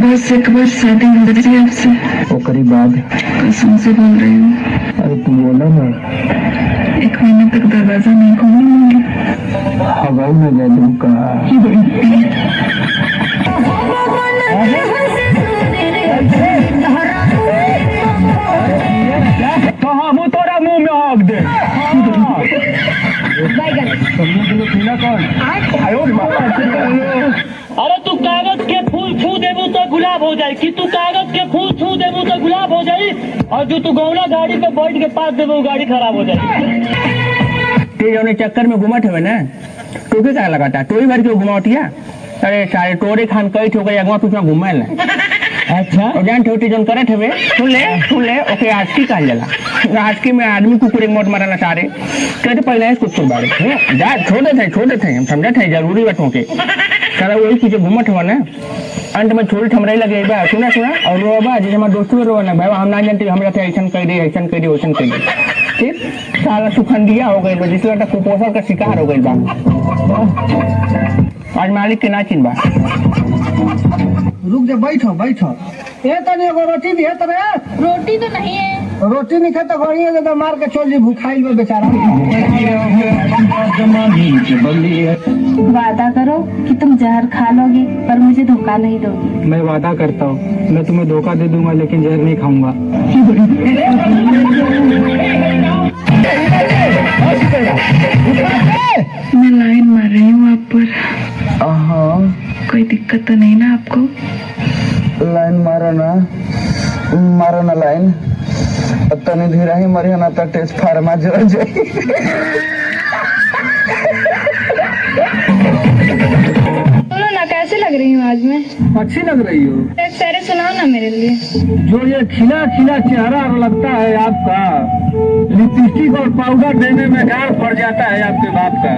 बस एक बार शादी हो जाए आपसे। ओकरी बाद कसम से बोल रही हूँ। अरे तू बोला ना। 1 महीने तक दरवाजा नहीं खोलूंगी। हवा में जादू का तो हम तोरा मुंह में आग दे। अरे तू कागज के फूल छू देबू तो गुलाब हो जाए कि तू कागज के फूल छू देबू तो गुलाब हो जाए, और जो तू गौना गाड़ी पे बैठ के पास देबू गाड़ी खराब हो जाए। ते चक्कर में घुमट हुए ना तो क्या लगाता टोरी भर के घुमावटिया। अरे सारे टोरे खान कई ठोकर अगवा पीछा घुमा ना। अच्छा और जान ठोटी जोन करत हवे सुन ले ओके आजकी कहल जाला। आजकी में आदमी कुकुर एक मोट मारना सारे कहते पहले है कुछ बारे जा छोड़े थे हम समझत है जरूरी बातों के सारा वही पीछे घुमट हुआ ना। अंत में छोड़ी ठमराई लगे बा सुना और रोबा जैसे हमारे दोस्तों में रोना भाई हम ना जानते हमरा थे ऐसा कर दी ऐसा कर दी वैसा कर दी ठीक सारा सुखंडिया हो गई जिसला कुपोषण का शिकार हो गई बा। आज मालिक के ना चिन्ह बा। रुक जा बैठो ए तने एगो रोटी भी है तने। रोटी तो नहीं है। रोटी नहीं खाता गड़िए दे तो मार के छोड़ जी भूखाइल में बेचारा। वादा करो कि तुम जहर खा लोगे पर मुझे धोखा नहीं दोगे। मैं वादा करता हूँ मैं तुम्हें धोखा दे दूंगा लेकिन जहर नहीं खाऊंगा। मैं लाइन मार रही हूँ आप पर। कोई दिक्कत तो नहीं ना आपको? लाइन मारो ना लाइन तनी धीरा ही मरिया ना तो टेस्ट फार्मा जो जाए। सुनो ना कैसे लग रही हूँ आज मैं? अच्छी लग रही हो। एक शायरी सुनाओ ना मेरे लिए। जो ये खिला चेहरा लगता है आपका लिपस्टिक और पाउडर देने में गाढ़ पड़ जाता है आपके बाप का।